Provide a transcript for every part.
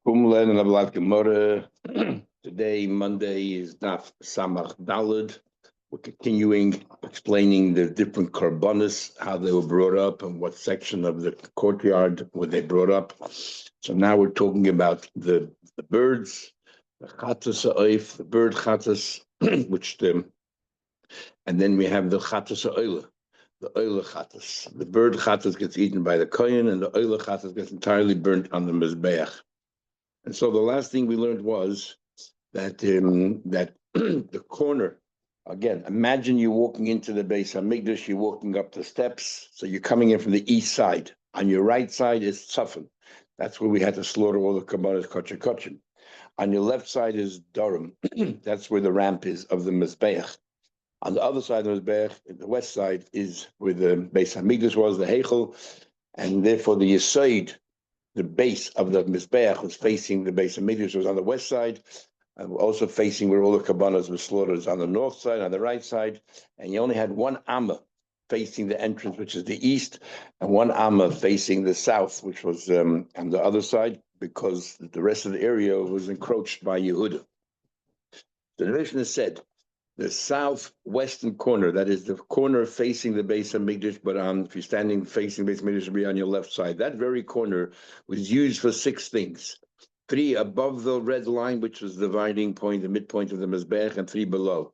Homeland and Ablat Gemara. Today, Monday, is Daf Samach Dalad. We're continuing explaining the different korbanos, how they were brought up, and what section of the courtyard were they brought up. So now we're talking about the birds, the chatas ha'oif, the bird chatas, and then we have the chatas ha'oila, the oila chatas. The bird chatas gets eaten by the kohen, and the oila chatas gets entirely burnt on the mizbeach. And so the last thing we learned was that the corner, again, imagine you're walking into the Beis Hamikdash, you're walking up the steps, so you're coming in from the east side. On your right side is Tzafin. That's where we had to slaughter all the kabbalas kochim. On your left side is Durham. That's where the ramp is of the Mizbeach. On the other side of the Mizbeach, the west side, is where the Beis Hamikdash was, the Heichel, and therefore the Yesod, the base of the Mizbeach, was facing the Beis Hamikdash, was on the west side, and also facing where all the kabbalas were slaughtered, on the north side, on the right side, and you only had one amma facing the entrance, which is the east, and one amma facing the south, which was on the other side, because the rest of the area was encroached by Yehuda. The Mishnah said, the southwestern corner, that is the corner facing the Beis Hamikdash, but if you're standing facing the Beis Hamikdash, it'll be on your left side. That very corner was used for 6 things. 3 above the red line, which was the dividing point, the midpoint of the Mizbech, and 3 below.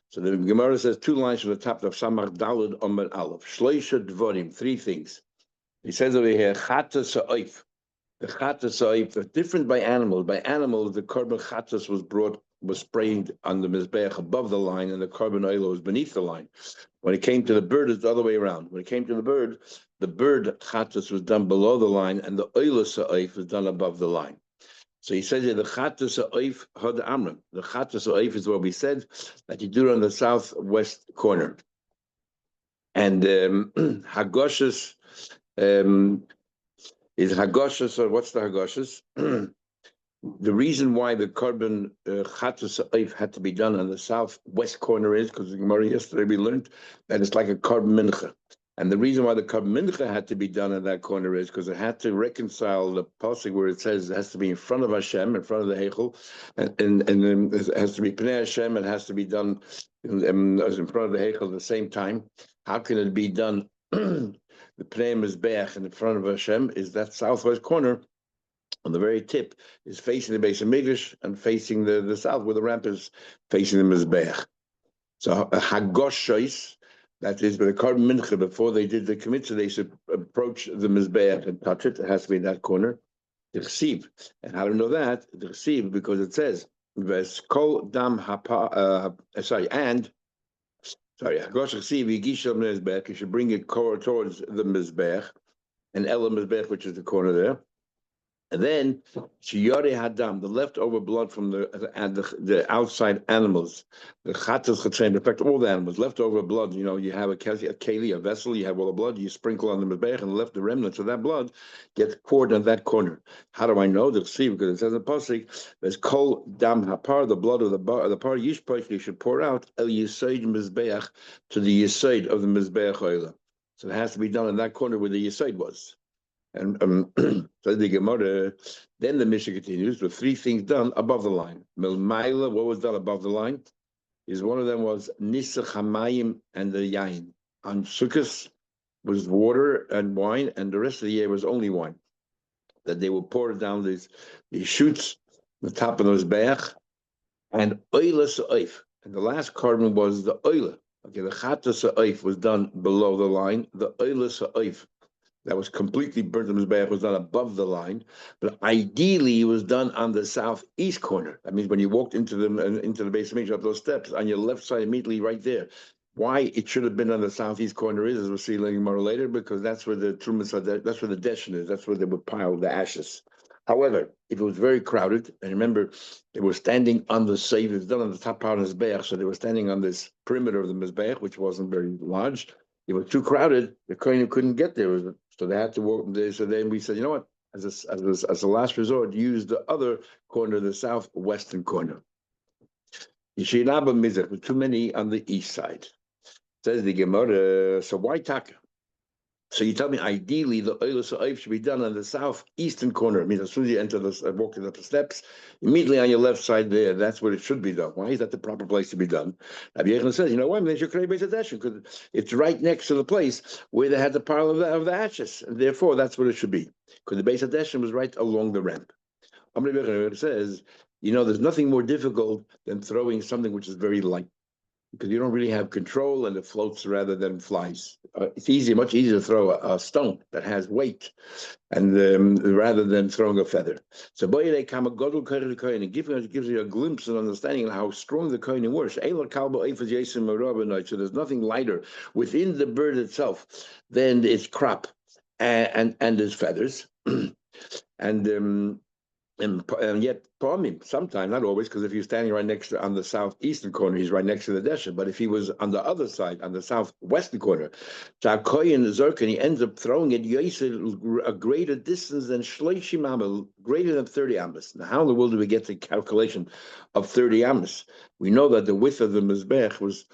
So the Gemara says 2 lines from the top of Samach Dalad Omer Aleph. Shloisha Dvorim, 3 things. He says over here, Chatas ha'oif. The chatas ha'oif are different by animals. By animals, the korban chatas was sprayed on the mizbeach above the line, and the korban oila was beneath the line. When it came to the bird, it's the other way around. When it came to the bird chatas was done below the line, and the oila ha'oif was done above the line. So he says here, the chatas ha'oif had amram. The chatas ha'oif is what we said, that you do it on the southwest corner. And hagoshes is hagoshes, or what's the hagoshes? The reason why the korban chatas ha'oif had to be done on the southwest corner is because the Gemara yesterday we learned that it's like a korban mincha. And the reason why the korban mincha had to be done in that corner is because it had to reconcile the pasuk where it says it has to be in front of Hashem, in front of the Heichel, and then it has to be Pnei Hashem, it has to be done in front of the Heichel at the same time. How can it be done? The Pnei Mizbeach in front of Hashem is that southwest corner. On the very tip is facing the Beis Hamikdash and facing the south, where the ramp is facing the Mizbeach. So Hagoshois, that is, by the korban mincha, before they did the kmitza, they should approach the Mizbeach and touch it. It has to be in that corner. The chsiv. And how do you know that? The chsiv, because it says, Kol dam Hagosh chsiv yigish al Mizbeach, you should bring it towards the Mizbeach, and El Mizbeach, which is the corner there. And then shiyare hadam, the leftover blood from the outside animals, the chatas chatzim, in fact, all the animals, leftover blood. You know, you have a keli, a vessel, you have all the blood, you sprinkle on the mizbeach, and the remnants of that blood gets poured on that corner. How do I know? The see, because it says in the pasuk, there's kol dam hapar, the blood of the par yishpach, you should pour out el yesod mizbeach, to the yesod of the mizbeach oila. So it has to be done in that corner where the yesod was. And so the Gemara, then the Mishnah continues with 3 things done above the line. Milmaila, what was done above the line? Is one of them was Nisach Hamayim and the Yain. On Sukkot was water and wine, and the rest of the year was only wine. That they would pour down these shoots, the top of those beach, and oila sa'if. And the last korban was the oila. Okay, the chatas sa'if was done below the line. The oila sa'if, that was completely burnt in Mizbeach, was done above the line, but ideally it was done on the southeast corner. That means when you walked into the Beis Hamikdash up those steps, on your left side, immediately right there. Why it should have been on the southeast corner is, as we'll see more later, because that's where the trumas are. That's where the deshin is. That's where they would pile the ashes. However, if it was very crowded, and remember, they were standing on the seif, it was done on the top part of the Mizbeach, so they were standing on this perimeter of the Mizbeach, which wasn't very large. It was too crowded. The kohen couldn't get there, so they had to walk. So then we said, you know what? As a last resort, use the other corner, the southwestern corner. Yishinaba mizrach, with too many on the east side. Says the Gemara. So why taka? So you tell me, ideally, the Oila Sa'if should be done on the southeastern corner. I mean, as soon as you enter walking up the steps, immediately on your left side there, that's where it should be done. Why is that the proper place to be done? Rabbi Yechon says, you know why? They should create Beis HaDeshen, because it's right next to the place where they had the pile of the ashes, and therefore that's what it should be. Because the Beis HaDeshen was right along the ramp. Rabbi Yechon says, there's nothing more difficult than throwing something which is very light, because you don't really have control and it floats rather than flies. It's much easier to throw a stone that has weight, and rather than throwing a feather. So it gives you a glimpse and understanding of how strong the kohen was. So there's nothing lighter within the bird itself than its crop and its feathers. And yet, sometimes, not always, because if you're standing right next to, on the southeastern corner, he's right next to the desha. But if he was on the other side, on the southwestern corner, Koyin Zerkin, he ends up throwing it a greater distance than Shloishim Amal, greater than 30 Amos. Now, how in the world do we get the calculation of 30 Amos? We know that the width of the Mizbech was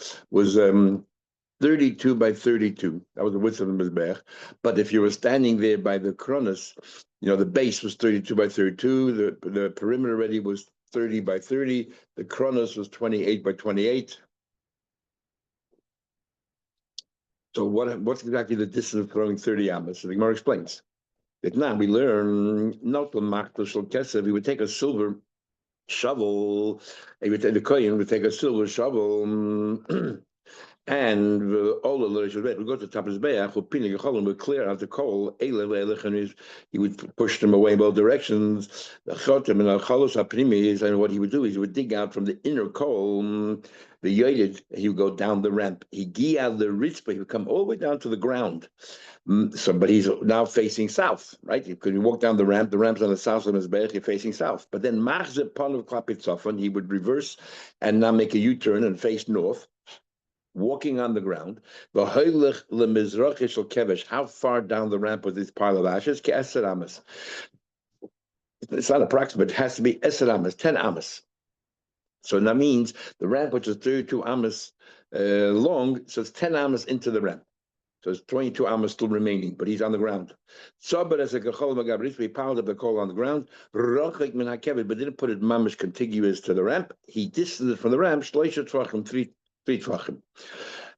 32 by 32. That was the width of the Mizbech. But if you were standing there by the Kronos, the base was 32 by 32. The perimeter already was 30 by 30. The Kronos was 28 by 28. So what's exactly the distance of throwing 30 Amos? So the Gemara explains. That now we learn not to Machtoshel Kesef. He would take a silver shovel. The Kohen would take a silver shovel. And all the little we go to the top of his bayach, would clear out the coal, and he would push them away in both directions. The chotem and and what he would do is he would dig out from the inner coal, the yoyed, he would go down the ramp. He out the ritzpah, he would come all the way down to the ground. But he's now facing south, right? Because you walk down the ramp's on the south of his bayach, you're facing south. But then machze pan of klapitzofen, he would reverse and now make a U-turn and face north, walking on the ground. How far down the ramp was this pile of ashes? It's not approximate, it has to be 10 amas. So that means the ramp, which is 32 amas long, so it's 10 amas into the ramp. So it's 22 amas still remaining, but he's on the ground. He piled up the coal on the ground, but didn't put it mamish contiguous to the ramp. He distanced it from the ramp, 3 tvachim.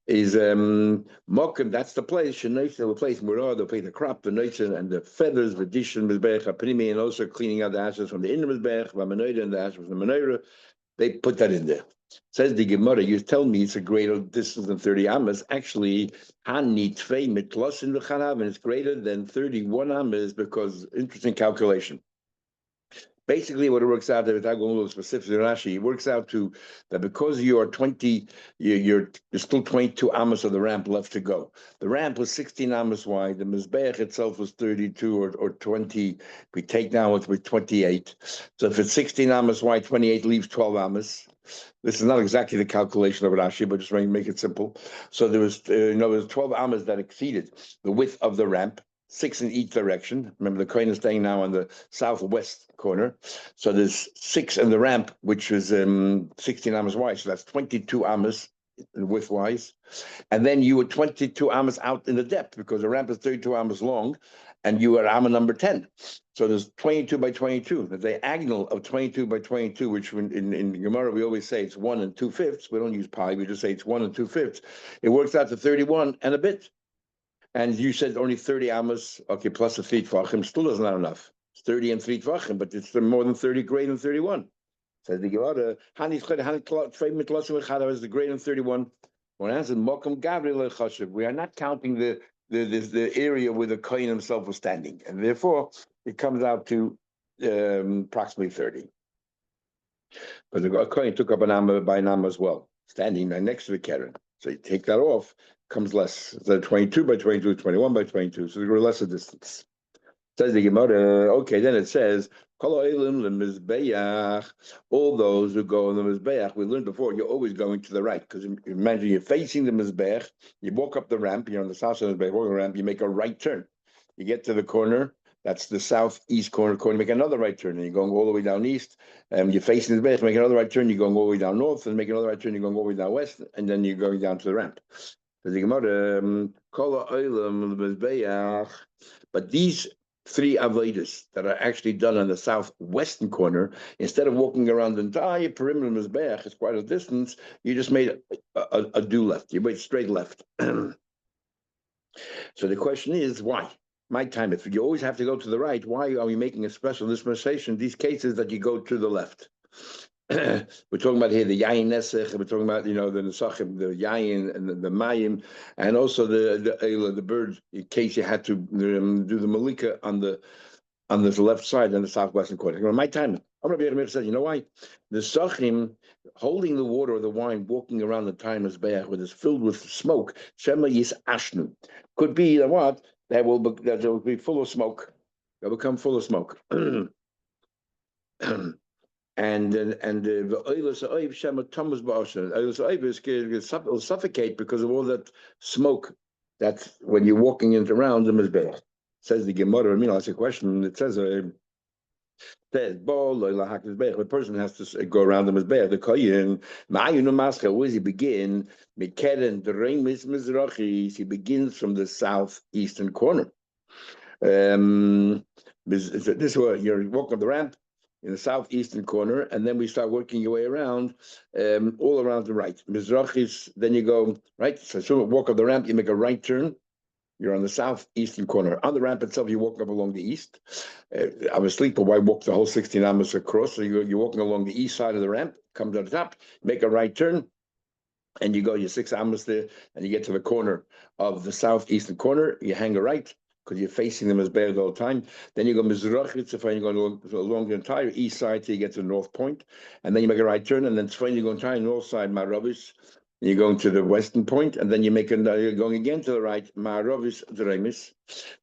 Is mokum, that's the place, the place where they play the crop, the nation and the feathers, the dish and mizbech, and also cleaning out the ashes from the inner mizbech, and the ashes from the menorah. They put that in there. Says the Gemara, you tell me it's a greater distance than 30 amas. Actually, and it's greater than 31 amas because interesting calculation. Basically, what it works out, if I go a little specific in Rashi, it works out to that because you are 20, you're still 22 amos of the ramp left to go. The ramp was 16 amos wide. The mizbeach itself was 32 or 20. We take down what's with 28. So if it's 16 amos wide, 28 leaves 12 amos. This is not exactly the calculation of Rashi, but just trying to make it simple. So there was, there was 12 amos that exceeded the width of the ramp. 6 in each direction. Remember, the kohen is staying now on the southwest corner. So there's 6 in the ramp, which is 16 amas wide. So that's 22 amas width-wise. And then you were 22 amas out in the depth because the ramp is 32 amas long, and you are amma number 10. So there's 22 by 22. The diagonal of 22 by 22, which in Gemara we always say it's 1 2/5. We don't use pi. We just say it's 1 2/5. It works out to 31 and a bit. And you said only 30 amas, okay, plus the 3 tvachim, still is not enough. It's 30 and 3 tvachim, but it's more than 30 greater than 31. Says the Gemara, is the greater than 31. When I answered, we are not counting the area where the kohen himself was standing. And therefore, it comes out to approximately 30. But the kohen took up an amma by an amma as well, standing right next to the keren. So you take that off, comes less. So 22 by 22, 21 by 22. So there's less a distance. Says the Gemara, okay, then it says, all those who go on the Mizbeach, we learned before, you're always going to the right. Because imagine you're facing the Mizbeach, you walk up the ramp, you're on the south side of the Mizbeach, walk the ramp, you make a right turn. You get to the corner, that's the southeast corner, make another right turn, and you're going all the way down east. You're facing the Mizbeach, make another right turn, you're going all the way down north, and make another right turn, you're going all the way down west, and then you're going down to the ramp. The Gemara, Kol ha'olam l'mizbeach. But these three avodas that are actually done on the southwestern corner, instead of walking around the entire perimeter of Mizbeach, it's quite a distance, you just made a due left. You made straight left. So the question is, why? My time, if you always have to go to the right, why are we making a special dispensation in these cases that you go to the left? We're talking about here the yayin nesech. We're talking about the nesachim, the yayin and the mayim, and also the bird. In case you had to do the malika on the left side on the southwestern corner. My time, Rabbi said, you know why? The sachim holding the water or the wine, walking around the time is beach, when it's filled with smoke. Shema yis ashnu could be what that will be full of smoke. That will become full of smoke. And the oilus oiv shema thomas ba'asher. Oilus oiv will suffocate because of all that smoke. That when you're walking around the mizbeach. Says the Gemara. That's a question. It says the person has to go around the mizbeach. The koyin ma'ayinu mascha. Where does he begin? Mikeren the reimis mizrachis. He begins from the southeastern corner. This is where you're walking up the ramp in the southeastern corner, and then we start working your way around, all around the right. Mizrachis, then you go right. So walk up the ramp, you make a right turn. You're on the southeastern corner. On the ramp itself, you walk up along the east. I was asleep, but why walk the whole 16 amos across? So you're walking along the east side of the ramp, come to the top, make a right turn, and you go your 6 amos there, and you get to the corner of the southeastern corner. You hang a right, because you're facing them as bad all the time. Then you go Mizrachit, and you go along the entire east side till you get to the north point. And then you make a right turn, and then you go entire north side, Maravis. You're going to the western point, and then you're going again to the right, Maravis, Dremis.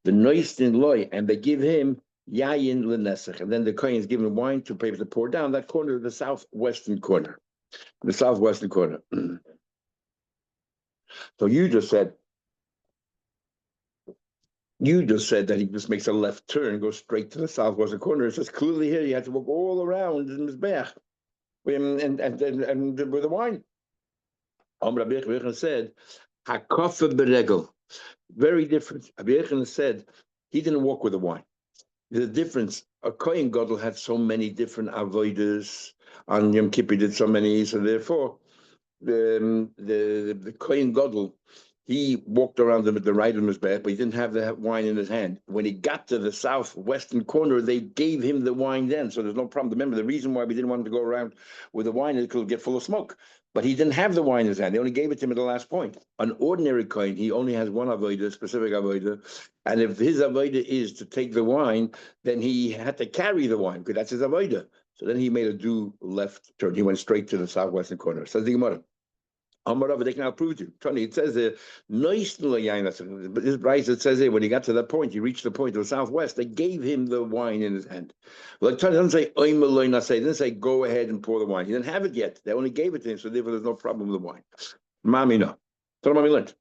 The Noistin Loy, and they give him Yayin Lenesach. And then the Kohen is given wine to paper to pour down that corner, the southwestern corner. The southwestern corner. So you just said that he just makes a left turn, goes straight to the southwestern corner. It says clearly here you have to walk all around in Mizbeach and with the wine. Rabbi Yechon said, "Hakofa beregel." Very different. Rabbi Yechon said he didn't walk with the wine. There's a difference. A Kohen Gadol had so many different avodas. On Yom Kippur did so many, so therefore the Kohen Gadol, he walked around them at the right of his back, but he didn't have the wine in his hand. When he got to the southwestern corner, they gave him the wine then, so there's no problem. Remember, the reason why we didn't want him to go around with the wine is because it would get full of smoke. But he didn't have the wine in his hand. They only gave it to him at the last point. An ordinary kohen, he only has one avodah, specific avodah, and if his avodah is to take the wine, then he had to carry the wine, because that's his avodah. So then he made a due left turn. He went straight to the southwestern corner. Says the Gemara. They can now prove to you. Tony, it says but this Bryce, it says when he got to that point, he reached the point of the southwest, they gave him the wine in his hand. Like Tony doesn't say didn't say go ahead and pour the wine. He didn't have it yet. They only gave it to him, so therefore there's no problem with the wine. Mami no. So Mami learned.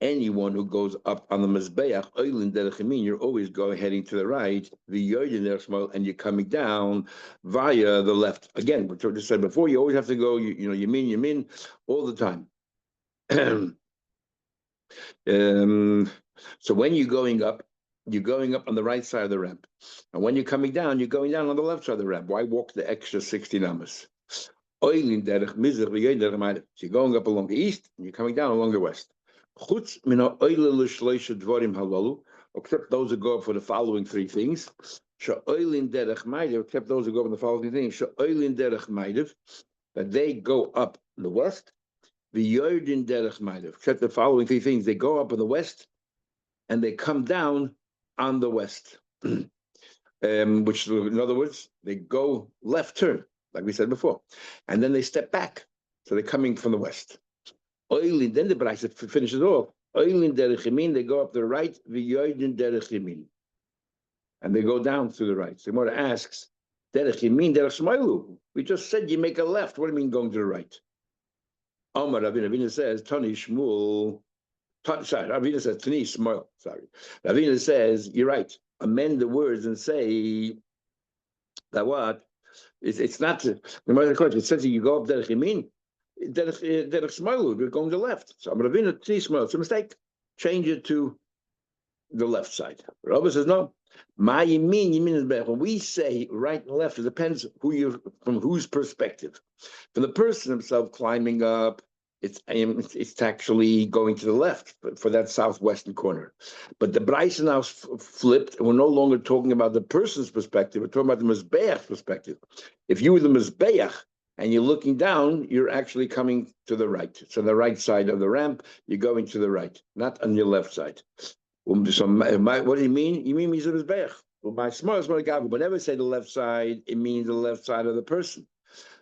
Anyone who goes up on the Mizbeach, Oilin Derech Yamin, you're always heading to the right, the Yoidin Derech Shmuel, and you're coming down via the left. Again, what I just said before, you always have to go, Yamin, all the time. So when you're going up on the right side of the ramp. And when you're coming down, you're going down on the left side of the ramp. Why walk the extra 16 amos? Oilin Derech Mizrach, Yoidin Derech Yamin. So you're going up along the east, and you're coming down along the west. Except those who go up for the following three things. Except those who go up for the following things. That they go up in the west. Except the following three things. They go up in the west and they come down on the west. Which, in other words, they go left turn, like we said before. And then they step back. So they're coming from the west. Oilin, then the Braisa finishes off. Oilin derech yamin, they go up the right, v'yoidin derech yamin, and they go down through the right. So Gemara asks, derech yamin, derech shmailu. We just said you make a left. What do you mean going to the right? Omar Ravina says, Tani Shmuel. Sorry, Ravina says Tani Shmuel. Sorry, Ravina says you're right. Amend the words and say that what? It's not. The question. It says you go up derech yamin. derech Shmuel, we're going to the left. So I'm Ravina Tzi Shmuel. It's a mistake. Change it to the left side. Rabbi says no. My Yamin is better. When we say right and left, it depends from whose perspective. For the person himself climbing up, it's actually going to the left for that southwestern corner. But the Bryce now flipped, and we're no longer talking about the person's perspective. We're talking about the Mizbeach perspective. If you were the Mizbeach and you're looking down, you're actually coming to the right. So the right side of the ramp, you're going to the right, not on your left side. So what do you mean? You mean Mizbeach? Well, my smart guy, whenever I say the left side, it means the left side of the person.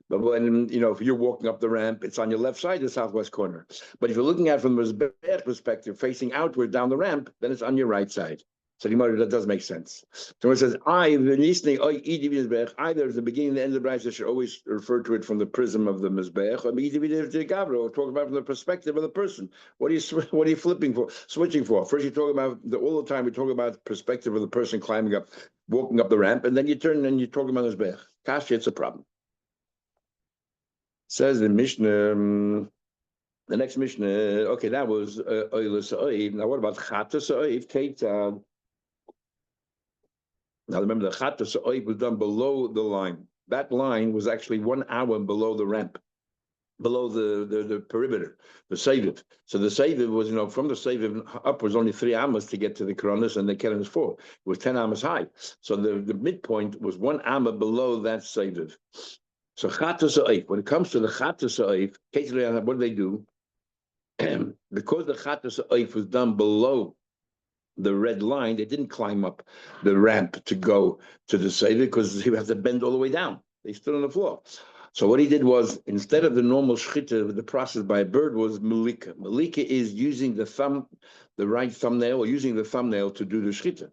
But when, if you're walking up the ramp, it's on your left side, the southwest corner. But if you're looking at it from the Mizbeach perspective, facing outward down the ramp, then it's on your right side. So that does make sense. So when it says, either at the beginning and the end of the branch, I should always refer to it from the prism of the Mizbeach, or talk about from the perspective of the person. What are you flipping for, switching for? First you talk about, all the time we talk about the perspective of the person climbing up, walking up the ramp, and then you turn and you talk about Mizbeach. Kasha, it's a problem. Says the Mishnah, the next Mishnah, okay, that was Oila Sa'oiv. Now what about Chata Sa'oiv? Now remember, the Chata Sa'oiv was done below the line. That line was actually 1 hour below the ramp, below the perimeter, the Seviv. So the Seviv was, from the Seviv up was only 3 amas to get to the Koronis, and the Keren is 4. It was 10 amas high. So the midpoint was 1 amma below that Seviv. So Chata Sa'oif, when it comes to the Chata Sa'oif, what do they do? Because the Chata Sa'oif was done below the red line, they didn't climb up the ramp to go to the Seder because he had to bend all the way down. They stood on the floor. So what he did was, instead of the normal shchita, the process by a bird was malika. Malika is using the right thumbnail, or using the thumbnail to do the shchita.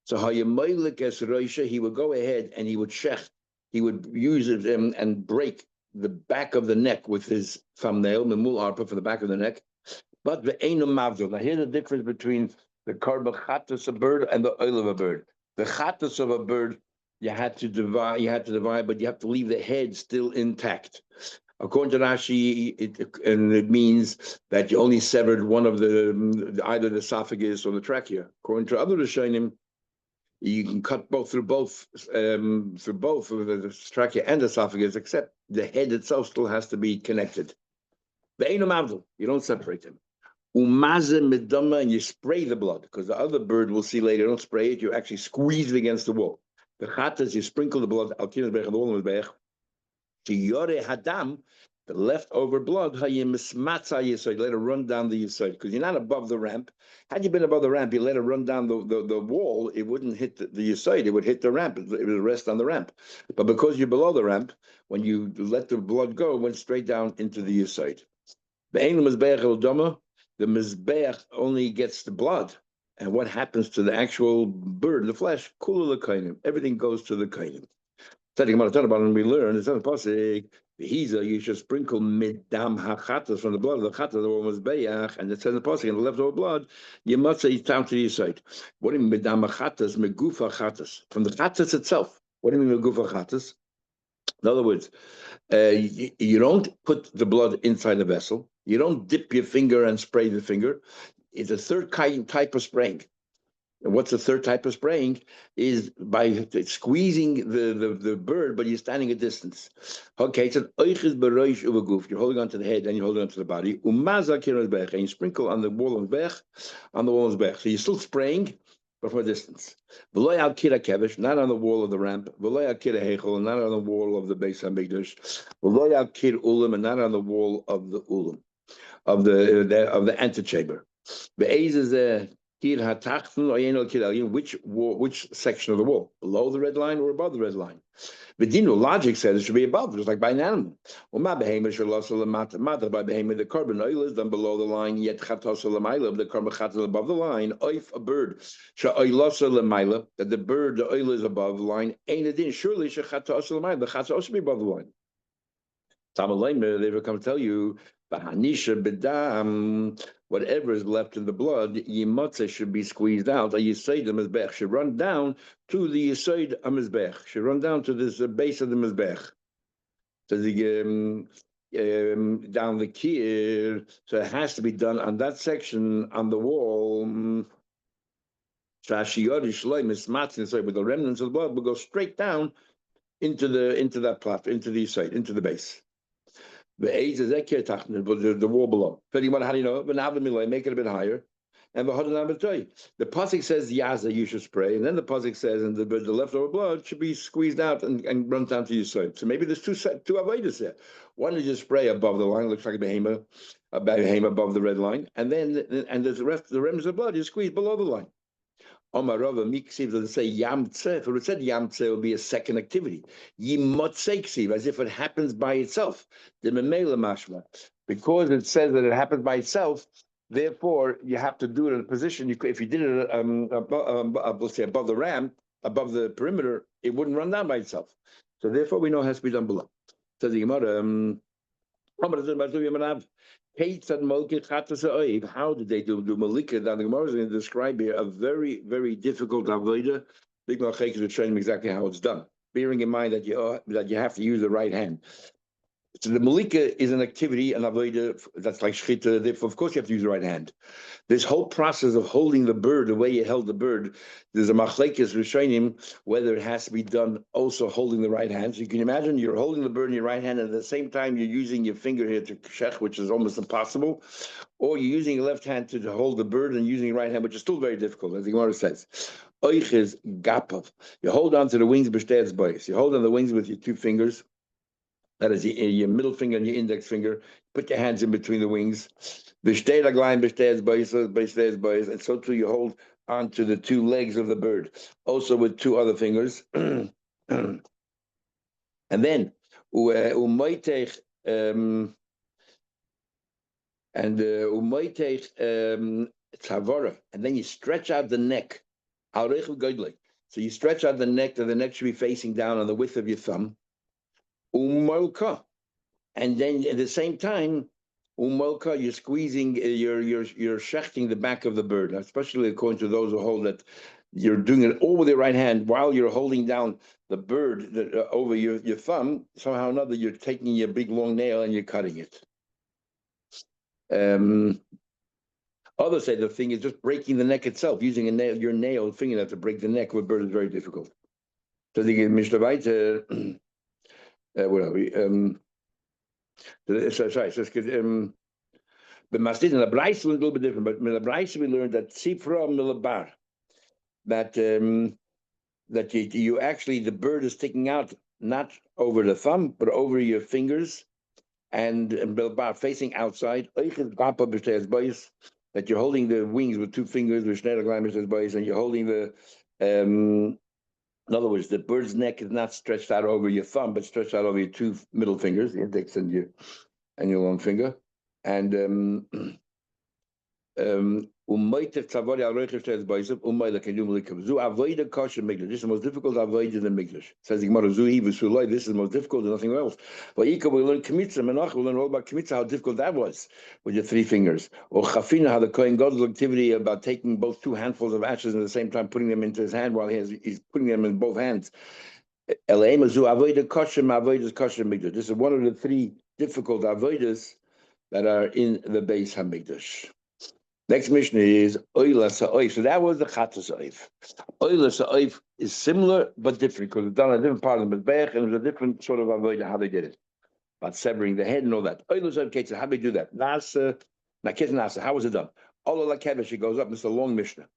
So Hayamaylik es Roisha, he would go ahead and he would shech. He would use it and break the back of the neck with his thumbnail, memul arpa, for the back of the neck. But the einum mavdil. Now here's the difference between the karba chatas of a bird and the oil of a bird. The chatas of a bird, you had to divide, but you have to leave the head still intact. According to Rashi, it means that you only severed one of either the esophagus or the trachea. According to other Rishonim, you can cut through both the trachea and esophagus, except the head itself still has to be connected. You don't separate them. And you spray the blood, because the other bird we'll see later, don't spray it, you actually squeeze it against the wall. The chatas, you sprinkle the blood, hadam, the leftover blood, you let it run down the yesod, because you're not above the ramp. Had you been above the ramp, you let it run down the wall, it wouldn't hit the yesod, it would hit the ramp, it would rest on the ramp. But because you're below the ramp, when you let the blood go, it went straight down into the yesod. The mizbeach only gets the blood. And what happens to the actual bird, the flesh? Everything goes to the kainim. And we learn, it's not a pasuk, you should sprinkle middam hachatas from the blood of the chatas, the one mizbeach, and it says in the pasuk, in the leftover blood, you must say down to your side. What do you mean middam hachatas, megufa chatas? From the chatas itself. What do you mean megufa chatas? In other words, you don't put the blood inside the vessel. You don't dip your finger and spray the finger. It's a third type of spraying. And what's the third type of spraying? Is by squeezing the bird, but you're standing a distance. Okay, so you're holding on to the head and you're holding on to the body. And you sprinkle on the wall of the bech. So you're still spraying, but from a distance. Not on the wall of the ramp. Not on the wall of the Beis Hamikdash. And not on the wall of the ulam, of the antechamber. Which section of the wall? Below the red line or above the red line? The logic says it should be above, just like by an animal. By the carbon oil is done below the line, yet the carbon chat is above the line. If a bird that the bird, the oil is above the line, surely the chat also be above the line. They will come tell you, whatever is left in the blood, yimotze should be squeezed out. A yesod mizbech should run down to the yesod mizbech. Should run down to this base of the mizbech. So down the kier. So it has to be done on that section on the wall. With the remnants of the blood will go straight down into that platform, into the site, into the base. The aids is the wall below. How do you know? Make it a bit higher. And the pasuk says yaza you should spray, and then the pasuk says and the leftover blood should be squeezed out and run down to your side. So maybe there's two avoiders there. One is just spray above the line, looks like a behema above the red line, and then there's the remnants of blood you squeeze below the line. Omar Rava Miksiv doesn't say Yamtze. If it said Yamtze, it would be a second activity. Yimotze as if it happens by itself. The Memela Mashma. Because it says that it happens by itself, therefore you have to do it in a position. If you did it let's say above the ramp, above the perimeter, it wouldn't run down by itself. So therefore we know it has to be done below. Says the Gemara, how did they do Malika? Now the Gemara is going to describe here a very, very difficult avodah. Big Malchek is showing exactly how it's done, bearing in mind that you have to use the right hand. So the Malika is an activity, an avodah that's like shchita. Of course, you have to use the right hand. This whole process of holding the bird, the way you held the bird, there's a machlekes rishonim whether it has to be done also holding the right hand. So you can imagine you're holding the bird in your right hand, and at the same time you're using your finger here to shech, which is almost impossible, or you're using your left hand to hold the bird and using your right hand, which is still very difficult, as the Gemara says. Oich is gapav. You hold on to the wings b'shtei etzba'os. You hold on the wings with your two fingers. That is your middle finger and your index finger. Put your hands in between the wings. And so too you hold onto the two legs of the bird, also with two other fingers. And then umaytech tzavara, and then you stretch out the neck. So you stretch out the neck, and the neck should be facing down on the width of your thumb. Umolka, and then at the same time, umolka, you're squeezing, you're shechting the back of the bird, especially according to those who hold that you're doing it all with your right hand while you're holding down the bird over your thumb. Somehow or another, you're taking your big long nail and you're cutting it. Others say the thing is just breaking the neck itself, using your nail finger to break the neck of a bird is very difficult. So the Mishnah where are we? Sorry. The Masjid and the Braisa was a little bit different, but in the Braisa we learned that Sifra Milabar, that you actually, the bird is sticking out not over the thumb but over your fingers, and Milabar facing outside. That you're holding the wings with two fingers, and you're holding the in other words, the bird's neck is not stretched out over your thumb, but stretched out over your two middle fingers, the index and your long finger. And this is the most difficult avoid in the Mikdash. Says the Gemara, this is the most difficult and nothing else. But we learn Kmitza, Menach, we learn all about Kmitza, how difficult that was with your three fingers. Or Chafina, how the Kohen Gadol activity about taking both two handfuls of ashes and at the same time putting them into his hand while he's putting them in both hands. This is one of the three difficult avoidas that are in the Beis HaMikdash. Next Mishnah is Oila Sa'oif. So that was the Chatzah Sa'oif. Oila Sa'oif is similar but different because it's done on a different part of the Mizbeach and it was a different sort of avodah how they did it. About severing the head and all that. Oila Sa'oif Ketzah, how do they do that? Nasa, how was it done? Ola Lakedesh, it goes up, it's a long Mishnah.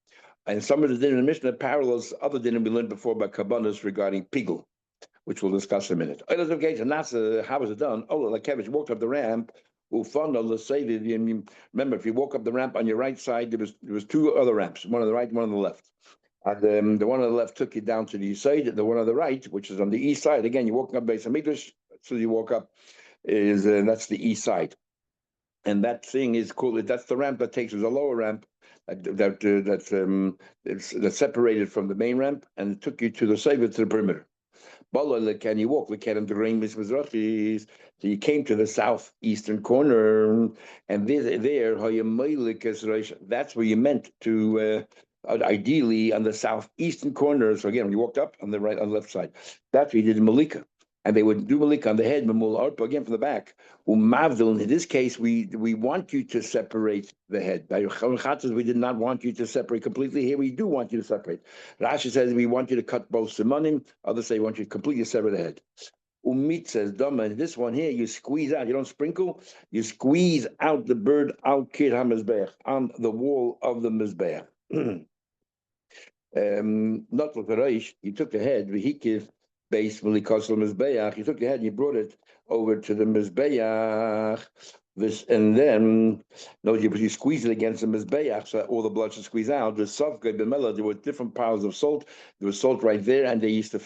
And some of the din in the Mishnah parallels other din we learned before by Kabbanas regarding Pigel, which we'll discuss in a minute. Oila Sa'oif Ketzah, Nasa, how was it done? Ola Lakedesh walked up the ramp. Remember, if you walk up the ramp on your right side, there was two other ramps, one on the right, one on the left. And the one on the left took you down to the east side. The one on the right, which is on the east side, again, you're walking up Beis HaMikdash, so you walk up, that's the east side. And that thing is called, that's the ramp that takes, there's a lower ramp that's separated from the main ramp and it took you to the side, to the perimeter. Can you walk? So you came to the southeastern corner, and that's where you meant to, ideally on the southeastern corner. So again, when you walked up on the right, on the left side, that's where you did Malika. and they would do malik on the head, mamul arpa again from the back. Umavdil, in this case, we want you to separate the head. By chatas, we did not want you to separate completely. Here we do want you to separate. Rashi says we want you to cut both simanim. Others say we want you to completely sever the head. Umit says dama. In this one here, you squeeze out. You don't sprinkle. You squeeze out the bird al kir hamizbeach, on the wall of the mizbeach. Not with the reish. You took the head. V'hikiv base milikosel mizbeach. You took the head and you brought it over to the mizbeach. This and then no, you squeeze it against the mizbeach so that all the blood should squeeze out. The sofgay b'mela, there were different piles of salt. There was salt right there, and they used to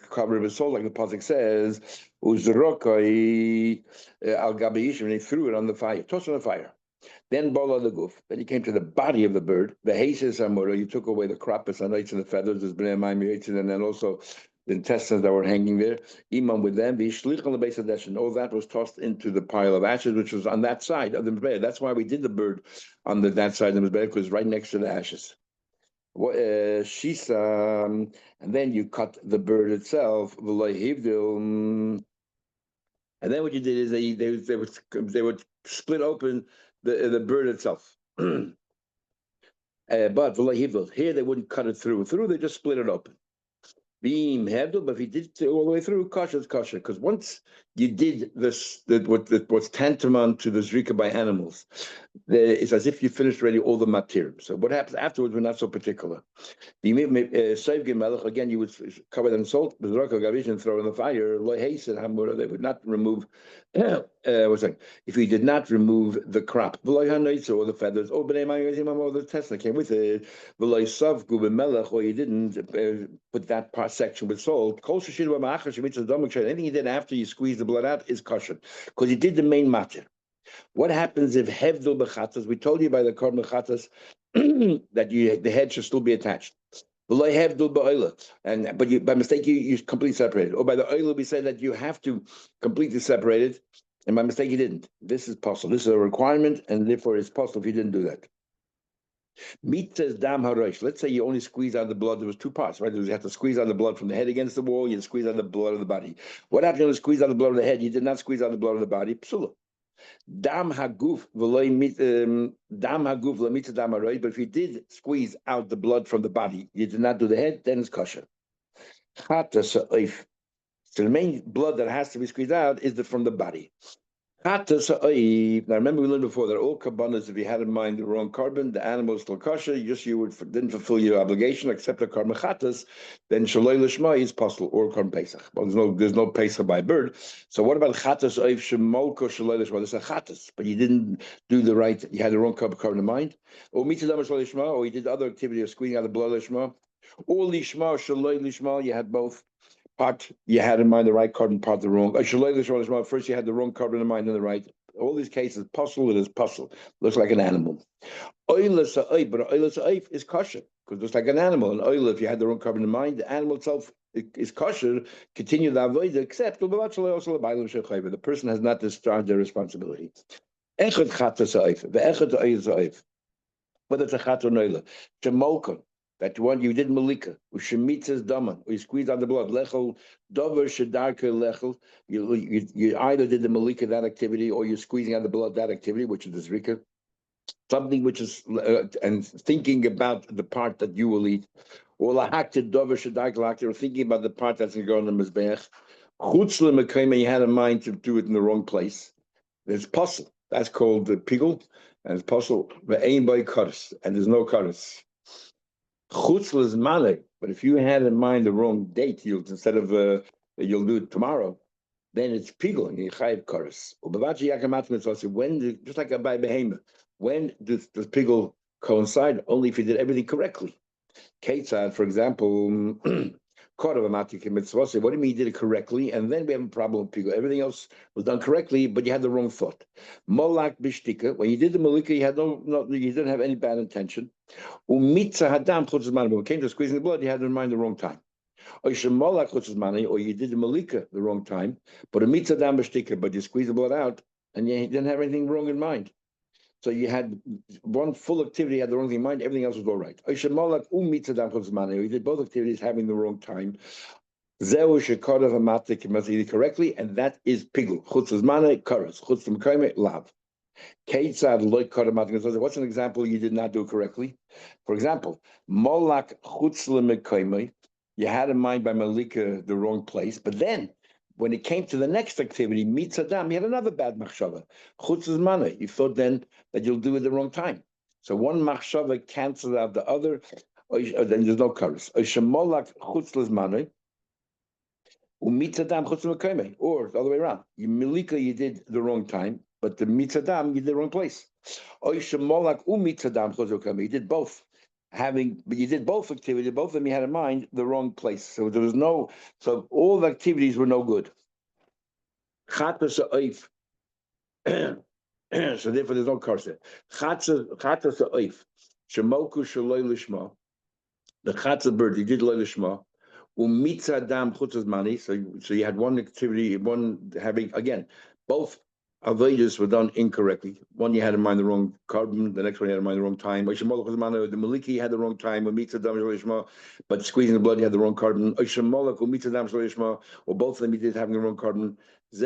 cover it with salt, like the pasuk says. Uzrokai al gabiyish, and they threw it on the fire, tossed on the fire. Then bola the goof. Then you came to the body of the bird. The hases amura. You took away the krapis and and the feathers, and then also the intestines that were hanging there. Imam with them. The shlich on the base of the all that was tossed into the pile of ashes, which was on that side of the mizbeach. That's why we did the bird on that side of the mizbeach, because right next to the ashes. Shisa, and then you cut the bird itself. And then what you did is they would split open the bird itself. But here they wouldn't cut it through. They just split it open. Beam Hebdel, but if he did it all the way through, kosher is kosher. Because once you did this, what's tantamount to the zrika by animals, it's as if you finished already all the material. So what happens afterwards, we're not so particular. Again, you would cover them in salt, and throw in the fire. They would not remove. If you did not remove the crop, or the feathers, or the test that came with it, or you didn't put that part section with salt. Anything you did after you squeeze the blood out is kosher, because you did the main matter. What happens if hevdul bechatas? We told you by the korban bechatas that the head should still be attached. And but you by mistake you completely separated. Or by the oil we said that you have to completely separate it, and by mistake you didn't. This is possible. This is a requirement, and therefore it's possible if you didn't do that. Meat says dam harosh. Let's say you only squeeze out the blood. There was two parts, right? You have to squeeze out the blood from the head against the wall. You squeeze out the blood of the body. What happened when you squeeze out the blood of the head? You did not squeeze out the blood of the body. Psula. Dam haguf dam harosh. But if you did squeeze out the blood from the body, you did not do the head. Then it's kosher. So the main blood that has to be squeezed out is from the body. Now remember we learned before that all kabbanas, if you had in mind the wrong carbon, the animal is still kosher. You didn't fulfill your obligation except the carbon chatas, then shaloi lishma is possible or carbon pesach. Well, there's no pesach by bird. So what about chatas oif shemolko shaloi lishma? There's a chatas, but you didn't do the right. You had the wrong carbon in mind. Or mitzvah shaloi lishma, or you did the other activity of squeezing out the blood lishma. Or lishma shaloi lishma, you had both. Part you had in mind the right carbon, part the wrong. First you had the wrong carbon in mind and the right. All these cases, puzzle it is puzzle. Looks like an animal. But oil is kosher because it's like an animal. And oil, if you had the wrong carbon in mind, the animal itself is kosher. Continue the avoid except the person has not discharged their responsibility. Whether it's a chat or noila, shemolkon. That one you did malika, ushemitzas daman, or you squeezed out the blood. Lechel dover shedarka lechel. You either did the malika that activity, or you're squeezing out the blood that activity, which is the zrika. Something which is and thinking about the part that you will eat, or lahakta dover shedarka lahakta, or thinking about the part that's going to go on the mizbeach. Chutzle mekayma, you had in mind to do it in the wrong place. There's puzzle. That's called the pigul, and it's puzzle. But ain't by karas, and there's no karas. Chutzl is malek, but if you had in mind the wrong date, instead of you'll do it tomorrow, then it's pigul and you chayiv karas. When just like by behema, when does pigul coincide? Only if you did everything correctly. Ketzad, for example, what do you mean you did it correctly? And then we have a problem with pigul. Everything else was done correctly, but you had the wrong thought. Molak bishtika, when you did the malika, you didn't have any bad intention. Hadam when it came to squeezing the blood, you had in mind the wrong time. Or you did the malika the wrong time, but a mitzvah dam b'shtika, but you squeezed the blood out, and you didn't have anything wrong in mind. So you had one full activity, you had the wrong thing in mind, everything else was all right. Or you did both activities having the wrong time. Zeu shekorav hamatik must eat it correctly, and that is pigul. Chutz zmane karas, chutz mekayme lav. Keitzad loy korav hamatik. What's an example you did not do correctly? For example, molak chutz lemekayme. You had in mind by malika the wrong place, but then when it came to the next activity, mitzadam, you had another bad machshava. Chutz zmane. You thought then that you'll do it the wrong time. So one machshava cancels out the other. Then there's no karas. Molak chutz lezmane. Or the other way around. You milika, you did the wrong time, but the mitzadam, you did the wrong place. You did both. But you did both activities, both of them you had in mind the wrong place. So there was so all the activities were no good. So therefore there's no karsa. The chatzah bird, you did loy lishma. Umitzadam chutzazmani. So you had one activity, one having again, both avodas were done incorrectly. One you had in mind the wrong carbon, the next one you had in mind the wrong time. The maliki had the wrong time. But squeezing the blood, you had the wrong carbon. Or both of them you did having the wrong carbon. These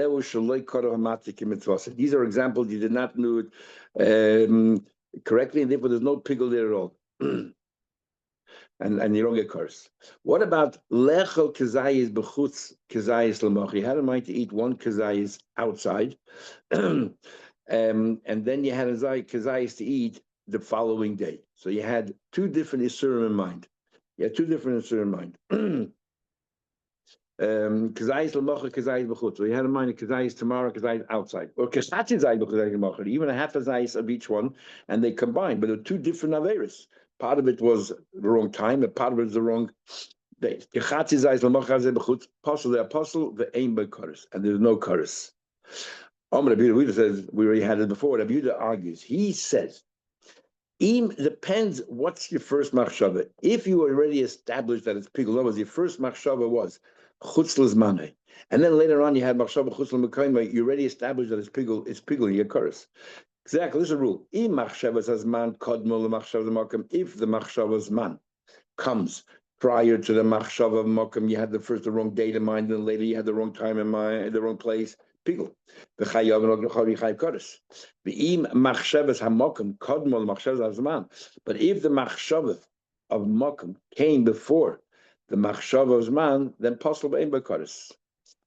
are examples you did not do it correctly, and therefore there's no pigul there at all. And you don't get cursed. What about lechel kezayis b'chutz kezayis l'moch? You had in mind to eat one kezayis outside, and then you had a kezayis to eat the following day. So you had two different isurim in mind. Kezayis l'moch, kezayis b'chutz. So you had in mind a kezayis tomorrow, kezayis outside, or keshatzis zayis b'chutz l'moch. Even a half a zayis of each one, and they combined, but they're two different averis. Part of it was the wrong time, and part of it was the wrong day. Apostle, the apostle, the aim by chorus, and there's no chorus. Rabbi Yehuda says, we already had it before. Rabbi Yehuda argues. He says, depends what's your first machshava. If you already established that it's pigul, your first machshava was chutz l'zmaneh, and then later on you had machshava chutz l'mekayme, you already established that it's pigul, you get chorus. Exactly, this is a rule. If the machshavas man comes prior to the machshava makom, you had the wrong date in mind, and later you had the wrong time in mind, the wrong place. Pigul. But if the machshava of makom came before the machshava of man, then possible aim by kodesh.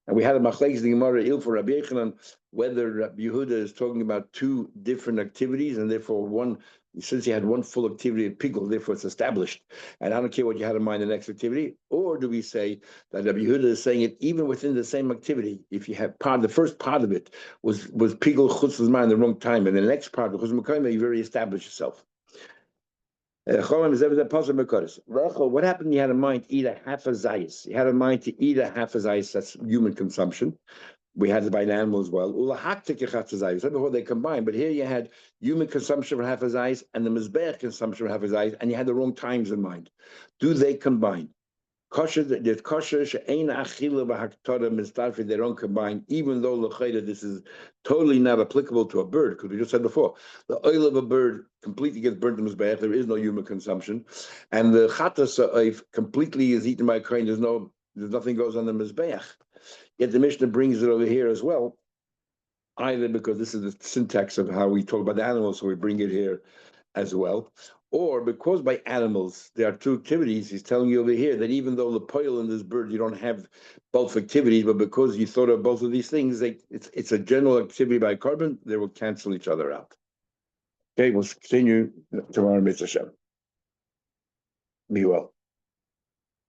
And we had a machlekes the Gemara il for Rabbi Yechanan whether Rabbi Yehuda is talking about two different activities, and therefore one, since you had one full activity at pigul, therefore it's established, and I don't care what you had in mind the next activity, or do we say that Rabbi Yehuda is saying it even within the same activity? If you have the first part of it was pigul chutz l'zman the wrong time, and the next part chutz l'mekayme you already established yourself. What happened? You had in mind to eat a half a zayis. You had in mind to eat a half a zayis. That's human consumption. We had it by an animal as well. Before they combined, but here you had human consumption for half a zayis and the mizbeach consumption for half a zayis, and you had the wrong times in mind. Do they combine? Kosher, there's kosher she'ein achila v'haktora mistarfi. They don't combine, even though l'chayda this is totally not applicable to a bird, because we just said before, the oil of a bird completely gets burnt in mizbeach. There is no human consumption, and the chatas completely is eaten by a kohen. There's nothing goes on the mizbeach. Yet the Mishnah brings it over here as well, either because this is the syntax of how we talk about the animals, so we bring it here as well, or because by animals there are two activities. He's telling you over here that even though the poil in this bird you don't have both activities, but because you thought of both of these things, it's a general activity by carbon, they will cancel each other out. Okay, we'll continue tomorrow, Mr. Shem. Be well.